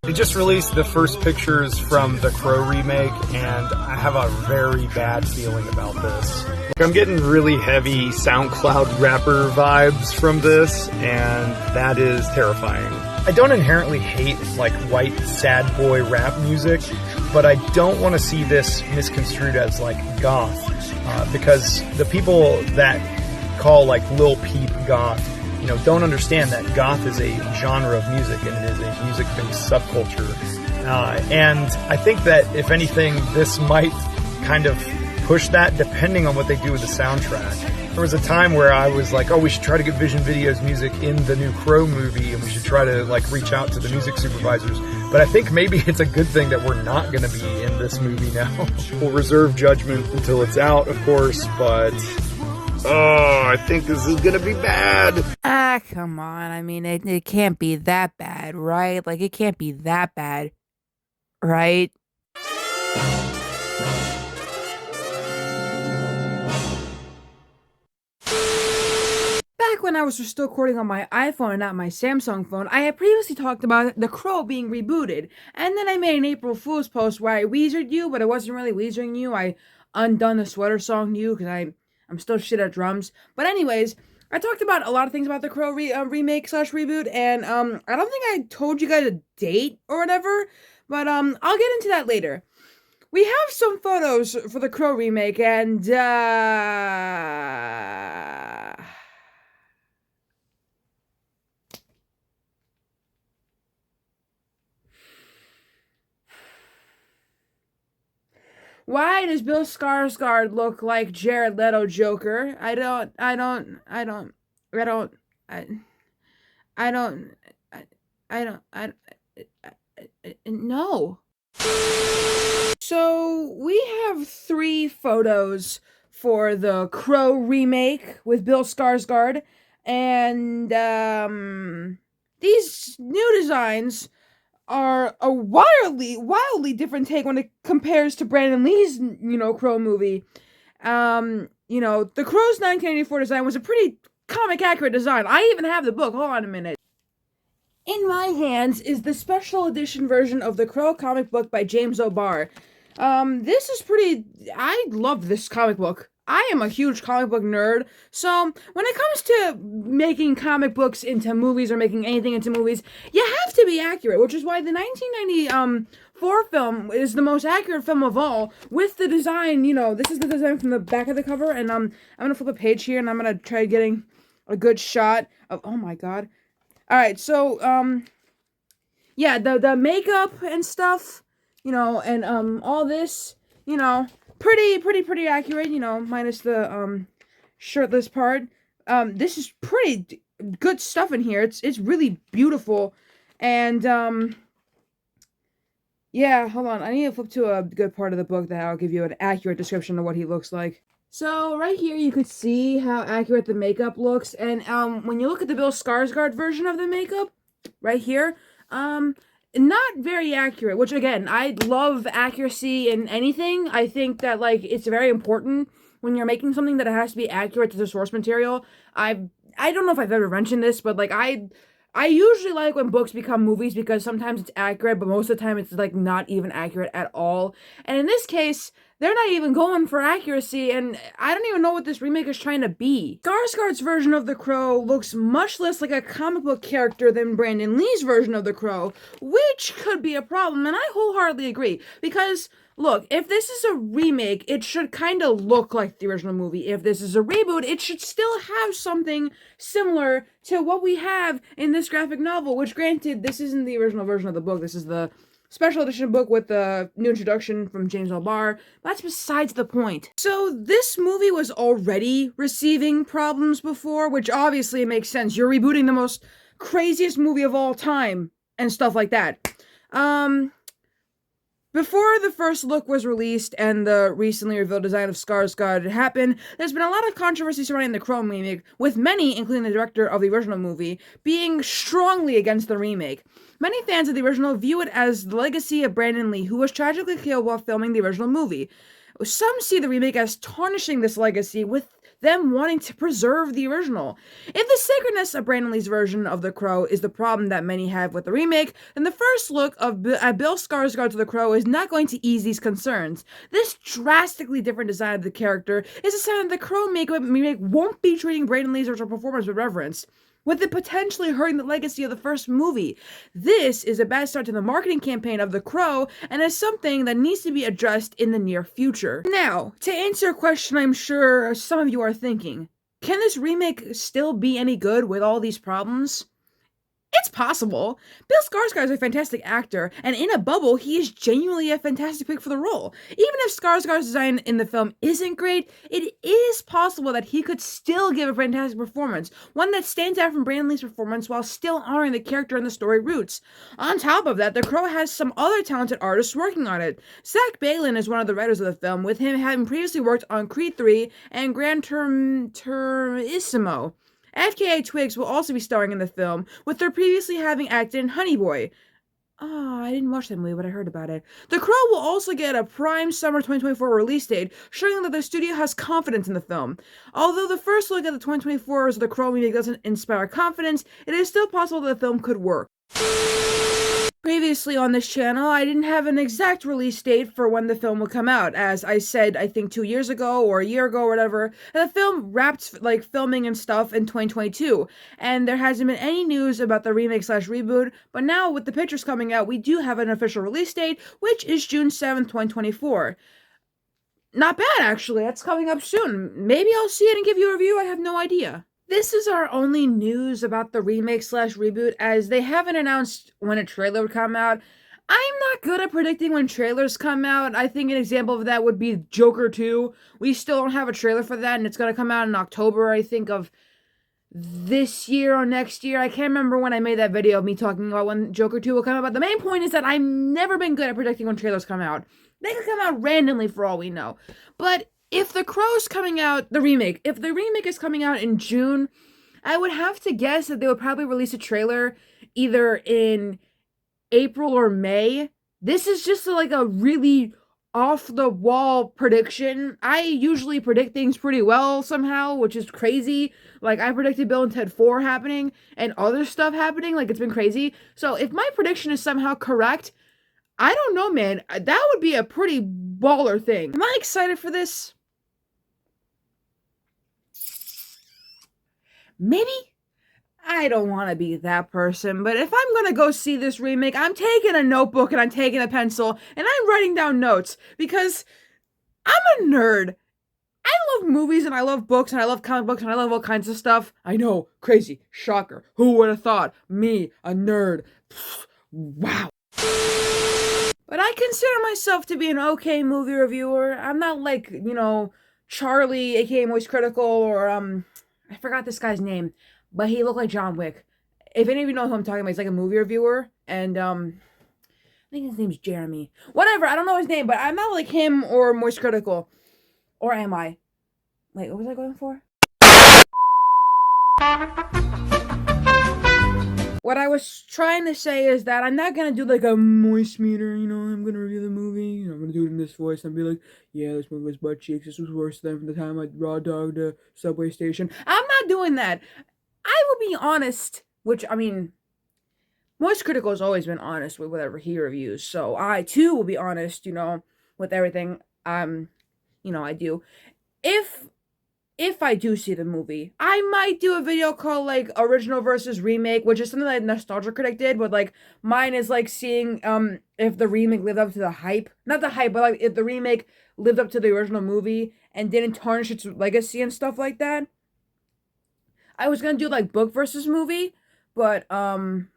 They just released the first pictures from the Crow remake, and I have a very bad feeling about this. I'm getting really heavy SoundCloud rapper vibes from this, and that is terrifying. I don't inherently hate like white sad boy rap music, but I don't want to see this misconstrued as like goth, because the people that call like Lil Peep goth, don't understand that goth is a genre of music, and it is a music-based subculture. And I think that, if anything, this might kind of push that, depending on what they do with the soundtrack. There was a time where I was like, we should try to get Vision Video's music in the new Crow movie, and we should try to like reach out to the music supervisors. But I think maybe it's a good thing that we're not going to be in this movie now. We'll reserve judgment until it's out, of course, but... I think this is gonna be bad. Come on. I mean, it can't be that bad, right? Like, it can't be that bad, right? Back when I was still recording on my iPhone and not my Samsung phone, I had previously talked about The Crow being rebooted. And then I made an April Fool's post where I Weezered you, but I wasn't really Weezering you. I undone the sweater song to you because I'm still shit at drums. But anyways, I talked about a lot of things about the Crow remake / reboot, and I don't think I told you guys a date or whatever, but I'll get into that later. We have some photos for the Crow remake, and why does Bill Skarsgård look like Jared Leto Joker? No. So, we have 3 photos for the Crow remake with Bill Skarsgård, and, these new designs are a wildly different take when it compares to Brandon Lee's, Crow movie. The Crow's 1984 design was a pretty comic accurate design. I even have the book. Hold on a minute. In my hands is the special edition version of the Crow comic book by James O'Barr. This is I love this comic book. I am a huge comic book nerd, so when it comes to making comic books into movies or making anything into movies, you have to be accurate, which is why the 1994 film is the most accurate film of all, with the design, this is the design from the back of the cover, and I'm gonna flip a page here, and I'm gonna try getting a good shot of, oh my god. Alright, so, yeah, the makeup and stuff, and, all this, pretty accurate, minus the, shirtless part. This is pretty good stuff in here. It's really beautiful. And, yeah, hold on. I need to flip to a good part of the book that I'll give you an accurate description of what he looks like. So, right here, you could see how accurate the makeup looks. And, when you look at the Bill Skarsgård version of the makeup, right here, not very accurate, which, again, I love accuracy in anything. I think that, it's very important when you're making something that it has to be accurate to the source material. I don't know if I've ever mentioned this, but, I usually like when books become movies because sometimes it's accurate, but most of the time it's, not even accurate at all. And in this case, they're not even going for accuracy, and I don't even know what this remake is trying to be. Skarsgård's version of the Crow looks much less like a comic book character than Brandon Lee's version of the Crow, which could be a problem, and I wholeheartedly agree, because, look, if this is a remake, it should kind of look like the original movie. If this is a reboot, it should still have something similar to what we have in this graphic novel, which, granted, this isn't the original version of the book. This is the special edition book with the new introduction from James O'Barr. That's besides the point. So this movie was already receiving problems before, which obviously makes sense. You're rebooting the most craziest movie of all time and stuff like that. Before the first look was released and the recently revealed design of Skarsgård happened, there's been a lot of controversy surrounding the Crow remake, with many, including the director of the original movie, being strongly against the remake. Many fans of the original view it as the legacy of Brandon Lee, who was tragically killed while filming the original movie. Some see the remake as tarnishing this legacy with them wanting to preserve the original. If the sacredness of Brandon Lee's version of The Crow is the problem that many have with the remake, then the first look at Bill Skarsgård to The Crow is not going to ease these concerns. This drastically different design of the character is a sign that the Crow remake won't be treating Brandon Lee's original performance with reverence, with it potentially hurting the legacy of the first movie. This is a bad start to the marketing campaign of The Crow, and is something that needs to be addressed in the near future. Now, to answer a question I'm sure some of you are thinking, can this remake still be any good with all these problems? It's possible. Bill Skarsgård is a fantastic actor, and in a bubble, he is genuinely a fantastic pick for the role. Even if Skarsgård's design in the film isn't great, it is possible that he could still give a fantastic performance, one that stands out from Brandon Lee's performance while still honoring the character and the story roots. On top of that, The Crow has some other talented artists working on it. Zach Baylin is one of the writers of the film, with him having previously worked on Creed 3 and Gran Turismo. FKA Twigs will also be starring in the film, with her previously having acted in Honey Boy. Oh, I didn't watch that movie, but I heard about it. The Crow will also get a prime summer 2024 release date, showing that the studio has confidence in the film. Although the first look at the 2024 of The Crow remake doesn't inspire confidence, it is still possible that the film could work. Previously on this channel, I didn't have an exact release date for when the film would come out. As I said, I think 2 years ago or a year ago or whatever, the film wrapped filming and stuff in 2022. And there hasn't been any news about the remake/reboot, but now with the pictures coming out, we do have an official release date, which is June 7th, 2024. Not bad, actually. That's coming up soon. Maybe I'll see it and give you a review. I have no idea. This is our only news about the remake/reboot, as they haven't announced when a trailer would come out. I'm not good at predicting when trailers come out. I think an example of that would be Joker 2. We still don't have a trailer for that, and it's going to come out in October, I think, of this year or next year. I can't remember when I made that video of me talking about when Joker 2 will come out, but the main point is that I've never been good at predicting when trailers come out. They could come out randomly for all we know. But if The Crow's coming out, if the remake is coming out in June, I would have to guess that they would probably release a trailer either in April or May. This is just like a really off-the-wall prediction. I usually predict things pretty well somehow, which is crazy. Like, I predicted Bill and Ted 4 happening and other stuff happening. Like, it's been crazy. So if my prediction is somehow correct, I don't know, man. That would be a pretty baller thing. Am I excited for this? Maybe? I don't want to be that person, but if I'm going to go see this remake, I'm taking a notebook and I'm taking a pencil and I'm writing down notes, because I'm a nerd. I love movies and I love books and I love comic books and I love all kinds of stuff. I know, crazy, shocker. Who would have thought? Me, a nerd. Wow. But I consider myself to be an okay movie reviewer. I'm not like, Charlie, aka Moist Critical, or, I forgot this guy's name, but he looked like John Wick. If any of you know who I'm talking about, he's like a movie reviewer, and, I think his name's Jeremy. Whatever, I don't know his name, but I'm not like him or Moist Critical. Or am I? Wait, what was I going for? What I was trying to say is that I'm not gonna do like a moist meter, I'm gonna review the movie, I'm gonna do it in this voice and be like, yeah, this movie was butt cheeks, this was worse than the time I raw dogged a subway station. I'm not doing that. I will be honest, which, Moist Critical has always been honest with whatever he reviews, so I too will be honest, with everything, I do. If I do see the movie, I might do a video called, like, original versus remake, which is something that Nostalgia Critic did, but, like, mine is, like, seeing, if the remake lived up to the hype. Not the hype, but, like, if the remake lived up to the original movie and didn't tarnish its legacy and stuff like that. I was gonna do, like, book versus movie, but, well,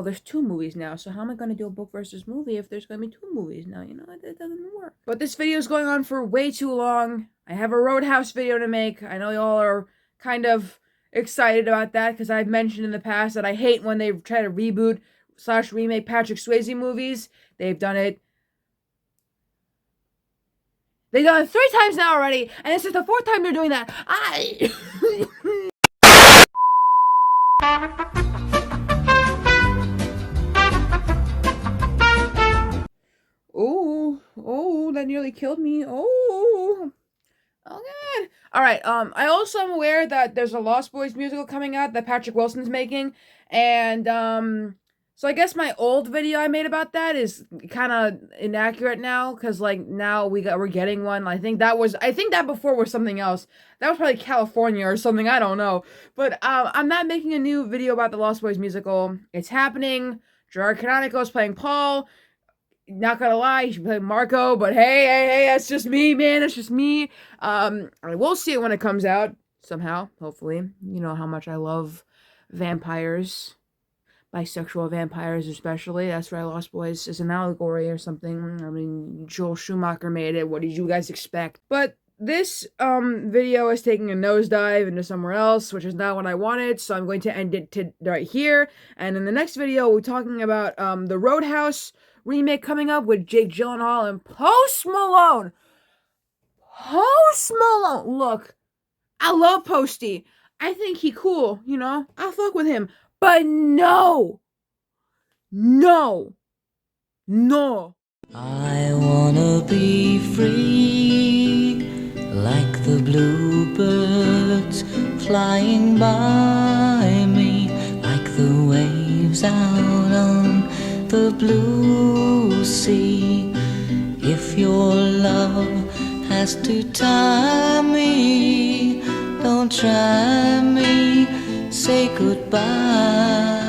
there's 2 movies now, so how am I going to do a book versus movie if there's going to be 2 movies now? It doesn't work. But this video is going on for way too long. I have a Roadhouse video to make. I know y'all are kind of excited about that, because I've mentioned in the past that I hate when they try to reboot/remake Patrick Swayze movies. They've done it 3 times now already, and this is the 4th time they're doing that. Oh, that nearly killed me. Oh God. All right. I also am aware that there's a Lost Boys musical coming out that Patrick Wilson's making, and so I guess my old video I made about that is kind of inaccurate now because like now we're getting one. I think that before was something else. That was probably California or something. I don't know. But I'm not making a new video about the Lost Boys musical. It's happening. Gerard Canonico is playing Paul. Not gonna lie, he should play Marco, but hey, that's just me, man. That's just me. I will see it when it comes out somehow, hopefully. You know how much I love vampires, bisexual vampires especially. That's why Lost Boys is an allegory or something. I mean, Joel Schumacher made it. What did you guys expect? But this video is taking a nosedive into somewhere else, which is not what I wanted, so I'm going to end it right here. And in the next video, we're talking about the Roadhouse remake coming up with Jake Gyllenhaal and Post Malone. Post Malone. Look, I love Posty. I think he cool, you know? I'll fuck with him. But no. No. No. I wanna be free, like the bluebirds flying by me, like the waves out on the blue sea. If your love has to tie me, don't try me, say goodbye.